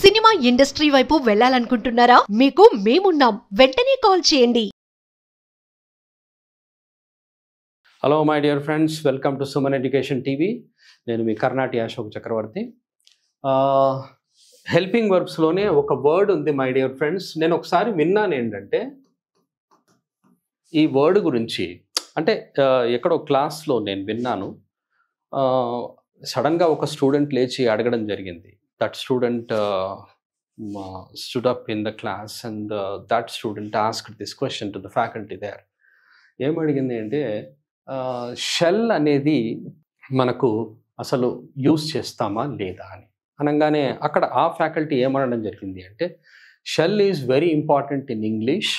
Cinema industry వైపు వెళ్ళాలనుకుంటున్నారా? మీకు మేమున్నాం. వెంటనే కాల్ చేయండి. Hello my dear friends, welcome to Suman education TV. నేను మీ కర్ణాటి అశోక్ చక్రవర్తి. హెల్పింగ్ వర్బ్స్లోనే ఒక వర్డ్ ఉంది మై డియర్ ఫ్రెండ్స్. నేను ఒకసారి విన్నాను ఏంటంటే ఈ వర్డ్ గురించి, అంటే ఎక్కడో క్లాస్లో నేను విన్నాను. సడన్గా ఒక స్టూడెంట్ లేచి అడగడం జరిగింది. That student stood up in the class and that student asked this question to the faculty there. ఏమడిగింది అంటే, షెల్ అనేది మనకు అసలు యూజ్ చేస్తామా లేదా అని అనగానే అక్కడ ఆ ఫ్యాకల్టీ ఏమనడం జరిగింది అంటే, shall is very important in English,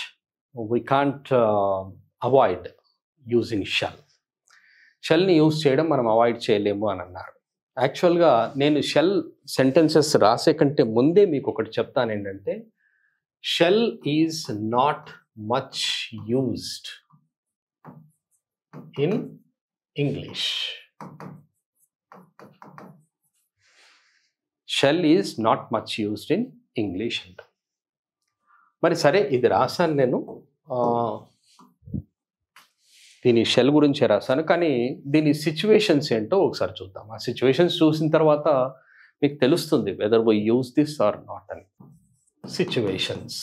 we can't avoid using షెల్ని యూజ్ చేయడం మనం అవాయిడ్ చేయలేము అని అన్నారు. యాక్చువల్గా నేను షెల్ సెంటెన్సెస్ రాసే కంటే ముందే మీకు ఒకటి చెప్తాను ఏంటంటే, shall is not much used in English. Shall is not much used in English అంట. మరి సరే, ఇది రాశాను నేను, దీని షెల్ గురించే రాశాను, కానీ దీని సిచ్యువేషన్స్ ఏంటో ఒకసారి చూద్దాం. ఆ సిచ్యువేషన్స్ చూసిన తర్వాత మీకు తెలుస్తుంది whether we use this or not అని. సిచ్యువేషన్స్.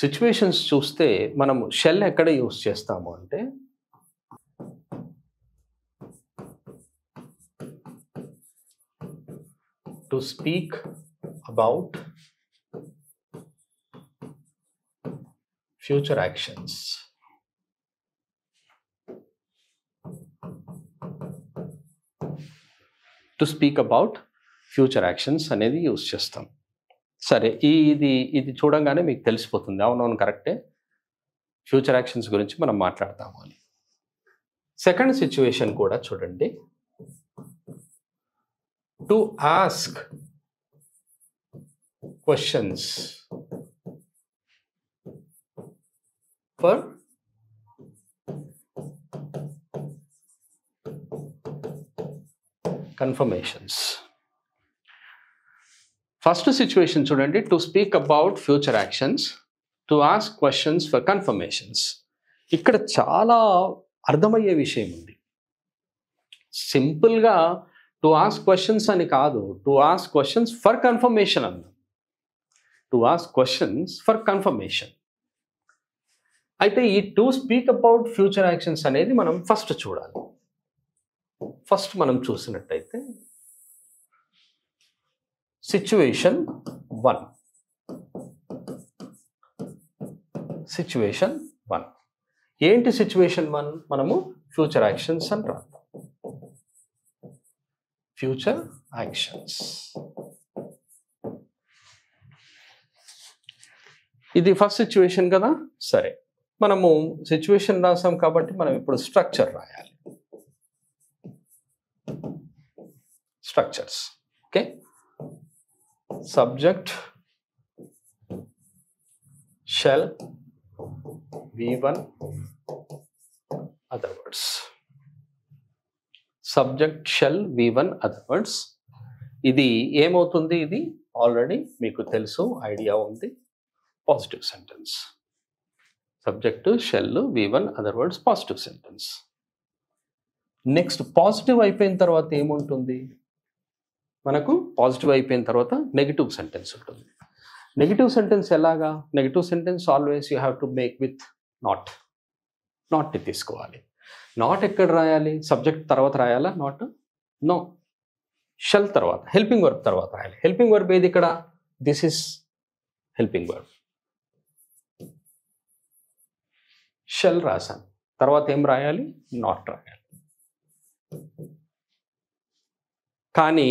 సిచ్యువేషన్స్ చూస్తే మనం షెల్ ఎక్కడ యూజ్ చేస్తాము అంటే, to speak about future actions. To speak about future actions అనేది యూజ్ చేస్తాం. సరే, ఇది చూడంగానే మీకు తెలిసిపోతుంది, అవునవును కరెక్టే, ఫ్యూచర్ యాక్షన్స్ గురించి మనం మాట్లాడతాము అని. సెకండ్ సిచ్యువేషన్ కూడా చూడండి. To ask questions for confirmations. First situation చూడండి, to speak about future actions, to ask questions for confirmations. ఇక్కడ చాలా అర్థమయ్యే విషయం ఉంది. సింపుల్గా టు ఆస్క్ క్వశ్చన్స్ అని కాదు, to ask questions for confirmation అన్నాం. To ask questions for confirmation. అయితే ఈ to speak about future actions అనేది మనం ఫస్ట్ చూడాలి. ఫస్ట్ మనం చూసినట్టయితే సిచ్యువేషన్ 1. సిచ్యువేషన్ 1 ఏంటి? సిచ్యువేషన్ 1 మనము ఫ్యూచర్ యాక్షన్స్ అని రాద్దాం. Future actions. ఇది ఫస్ట్ సిచ్యువేషన్ కదా. సరే, మనము సిచ్యువేషన్ రాసాం కాబట్టి మనం ఇప్పుడు స్ట్రక్చర్ రాయాలి. Structures. Okay, subject shall V1 other words. Subject shall V1 other words. ఇది ఏమవుతుంది? ఇది ఆల్రెడీ మీకు తెలుసు, ఐడియా ఉంది. Positive sentence. Subject shall V1 other words positive sentence. Next positive అయిపోయిన తర్వాత ఏముంటుంది మనకు? పాజిటివ్ అయిపోయిన తర్వాత నెగిటివ్ సెంటెన్స్ ఉంటుంది. నెగిటివ్ సెంటెన్స్ ఎలాగా? Negative sentence always you have to make with not. నాట్ని తీసుకోవాలి. నాట్ ఎక్కడ రాయాలి? సబ్జెక్ట్ తర్వాత రాయాలా నాట్? నో, షెల్ తర్వాత, హెల్పింగ్ వర్బ్ తర్వాత రాయాలి. హెల్పింగ్ వర్బ్ ఏది ఇక్కడ? This is helping verb. Shall రాశాను, తర్వాత ఏం రాయాలి? నాట్ రాయాలి. కానీ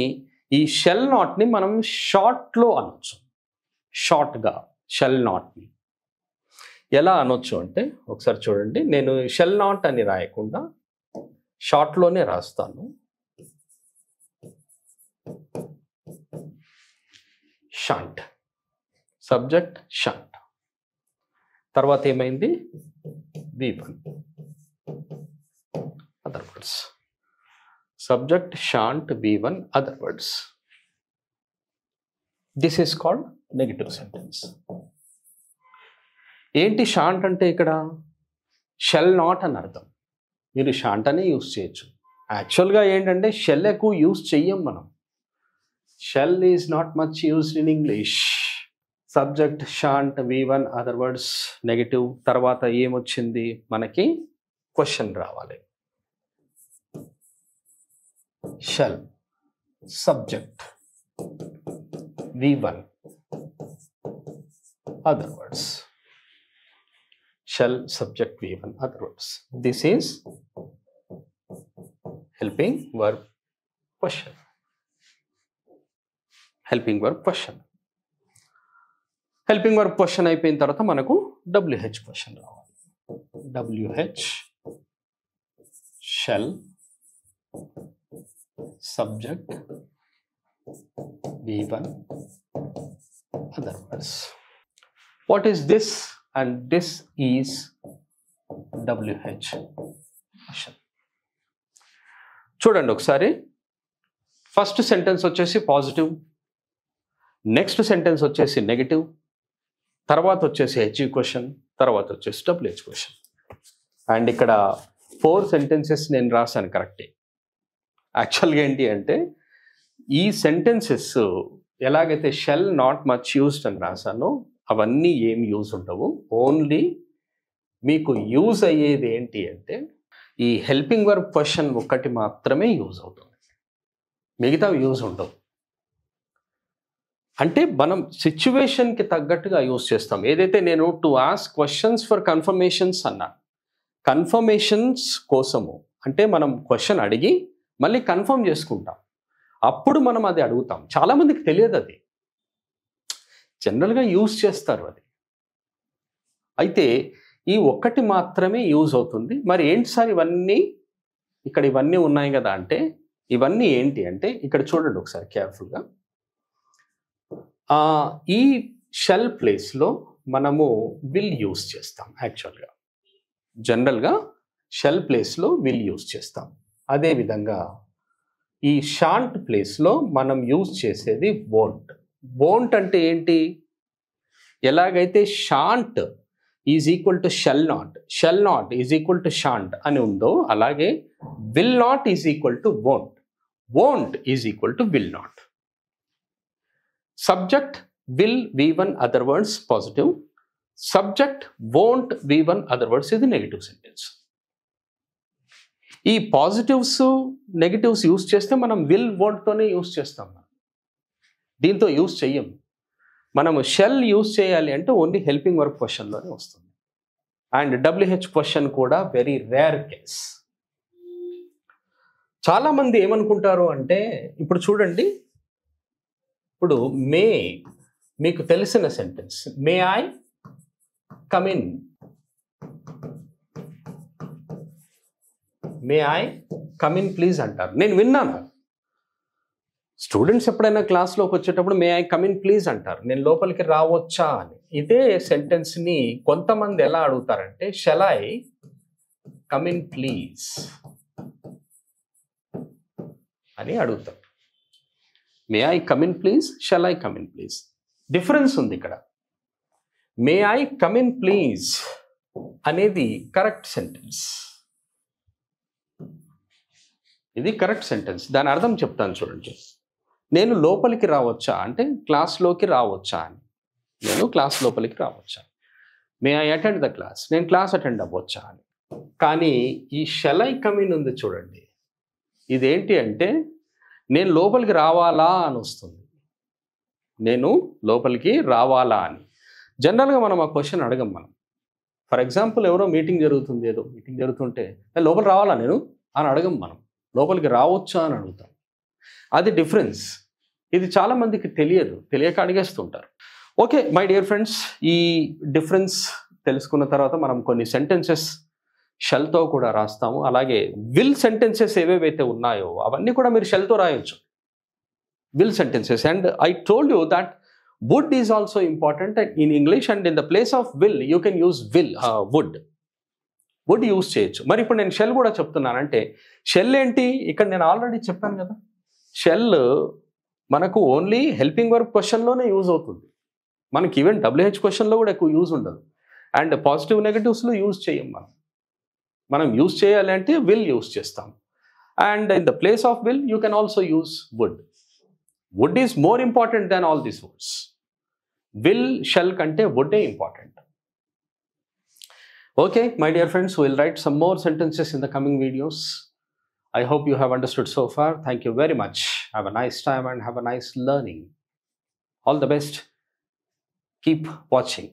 ఈ షెల్ నాట్ని మనం షార్ట్లో అనొచ్చు. షార్ట్గా షెల్ నాట్ని ఎలా అనొచ్చు అంటే, ఒకసారి చూడండి, నేను షెల్ నాట్ అని రాయకుండా షార్ట్లోనే రాస్తాను. షంట్. Subject shunt. తర్వాత ఏమైంది? V1 other words. subject shan't V1 other words. This is called negative sentence. ఏంటి షాంట్ అంటే ఇక్కడ షెల్ నాట్ అని అర్థం. మీరు షాంట్ అనే యూస్ చేయొచ్చు. యాక్చువల్గా ఏంటంటే షెల్ ఎక్కువ యూస్ చెయ్యం మనం. Shall is not much used in English. Subject shan't V1 other words negative. తర్వాత ఏమొచ్చింది మనకి క్వశ్చన్ రావాలి. Shall subject V1 other words. Shall subject V1 other words. This is helping verb question. Helping verb question. Helping verb question అయిపోయిన తర్వాత మనకు WH question రావాలి. WH shall subject V1 other words. What is this? And this is WH question. చూడండి ఒకసారి. First sentence వచ్చేసి positive, next sentence వచ్చేసి negative, తర్వాత వచ్చేసి HG క్వశ్చన్, తర్వాత వచ్చేసి WH క్వశ్చన్. అండ్ ఇక్కడ 4 సెంటెన్సెస్ నేను రాశాను కరెక్టే. యాక్చువల్గా ఏంటి అంటే ఈ సెంటెన్సెస్ ఎలాగైతే షెల్ నాట్ మచ్ యూస్డ్ అని రాశానో అవన్నీ ఏం యూజ్ ఉండవు. ఓన్లీ మీకు యూజ్ అయ్యేది ఏంటి అంటే ఈ హెల్పింగ్ వర్బ్ క్వశ్చన్ ఒక్కటి మాత్రమే యూజ్ అవుతుంది, మిగతా యూజ్ ఉండవు. అంటే మనం సిచ్యువేషన్కి తగ్గట్టుగా యూజ్ చేస్తాం. ఏదైతే నేను to ask questions for confirmations అన్నా, కన్ఫర్మేషన్స్ కోసము అంటే మనం క్వశ్చన్ అడిగి మళ్ళీ కన్ఫర్మ్ చేసుకుంటాం, అప్పుడు మనం అది అడుగుతాం. చాలామందికి తెలియదు, అది జనరల్గా యూజ్ చేస్తారు అది. అయితే ఈ ఒక్కటి మాత్రమే యూజ్ అవుతుంది. మరి ఏంటి సార్ ఇవన్నీ, ఇక్కడ ఇవన్నీ ఉన్నాయి కదా అంటే ఇవన్నీ ఏంటి అంటే ఇక్కడ చూడండి ఒకసారి కేర్ఫుల్గా. ఈ షెల్ ప్లేస్లో మనము విల్ యూజ్ చేస్తాం. యాక్చువల్గా జనరల్గా షెల్ ప్లేస్లో విల్ యూజ్ చేస్తాం. అదేవిధంగా ఈ షాంట్ ప్లేస్లో మనం యూజ్ చేసేది వోంట్. వోంట్ అంటే ఏంటి, ఎలాగైతే shan't is equal to shall not is equal to shan't అని ఉందో అలాగే will not is equal to won't is equal to will not. Subject will V1 other words positive, subject won't V1 other words ఇది negative sentence. ఈ positives negatives use చేస్తే మనం will వోంట్తోనే use చేస్తాం, దీంతో use చెయ్యం. మనము షెల్ యూజ్ చేయాలి అంటే ఓన్లీ హెల్పింగ్ వర్బ్ క్వశ్చన్లోనే వస్తుంది. అండ్ WH క్వశ్చన్ కూడా వెరీ రేర్ కేస్. చాలామంది ఏమనుకుంటారు అంటే ఇప్పుడు చూడండి, ఇప్పుడు మే మీకు తెలిసిన సెంటెన్స్, may I come in, may I come in please అంటారు. నేను విన్నాను స్టూడెంట్స్ ఎప్పుడైనా క్లాస్లోకి వచ్చేటప్పుడు may I come in please అంటారు, నేను లోపలికి రావచ్చా అని. ఇదే సెంటెన్స్ని కొంతమంది ఎలా అడుగుతారంటే shall I come in please అని అడుగుతారు. May I come in please, shall I come in please, difference ఉంది ఇక్కడ. మే ఐ కమ్ ఇన్ ప్లీజ్ అనేది కరెక్ట్ సెంటెన్స్, ఇది కరెక్ట్ సెంటెన్స్. దాని అర్థం చెప్తాను చూడండి. నేను లోపలికి రావచ్చా అంటే క్లాస్లోకి రావచ్చా అని, నేను క్లాస్ లోపలికి రావచ్చా. May I attend the class, నేను క్లాస్ అటెండ్ అవ్వచ్చా అని. కానీ ఈ షెల్ ఐ కమ్ ఇన్ ఉంది చూడండి, ఇదేంటి అంటే నేను లోపలికి రావాలా అని వస్తుంది, నేను లోపలికి రావాలా అని. జనరల్గా మనం ఆ క్వశ్చన్ అడగం మనం. ఫర్ ఎగ్జాంపుల్ ఎవరో మీటింగ్ జరుగుతుంది, ఏదో మీటింగ్ జరుగుతుంటే లోపల రావాలా నేను అని అడగం మనం, లోపలికి రావచ్చా అని అడుగుతాం. అది డిఫరెన్స్. ఇది చాలామందికి తెలియదు, తెలియక అడిగేస్తుంటారు. ఓకే మై డియర్ ఫ్రెండ్స్, ఈ డిఫరెన్స్ తెలుసుకున్న తర్వాత మనం కొన్ని సెంటెన్సెస్ షెల్తో కూడా రాస్తాము. అలాగే విల్ సెంటెన్సెస్ ఏవేవైతే ఉన్నాయో అవన్నీ కూడా మీరు షెల్తో రాయొచ్చు, will sentences. And I told you that would is also important in English, and in the place of will you can use would. Would use చేయొచ్చు. మరి ఇప్పుడు నేను షెల్ కూడా చెప్తున్నానంటే షెల్ ఏంటి, ఇక్కడ నేను ఆల్రెడీ చెప్పాను కదా, షెల్ మనకు ఓన్లీ హెల్పింగ్ వర్బ్ క్వశ్చన్లోనే యూజ్ అవుతుంది. మనకి ఈవెన్ WH క్వశ్చన్లో కూడా ఎక్కువ యూజ్ ఉండదు. అండ్ పాజిటివ్ నెగటివ్స్లో యూజ్ చేయం. మనం యూజ్ చేయాలి అంటే విల్ యూజ్ చేస్తాం. And in the place of will you can also use would. Would is more important than all these words. Will, shall కంటే వుడ్డే important. Okay, my dear friends, we'll write some more sentences in the coming videos. I hope you have understood so far. Thank you very much. Have a nice time and have a nice learning. All the best. Keep watching.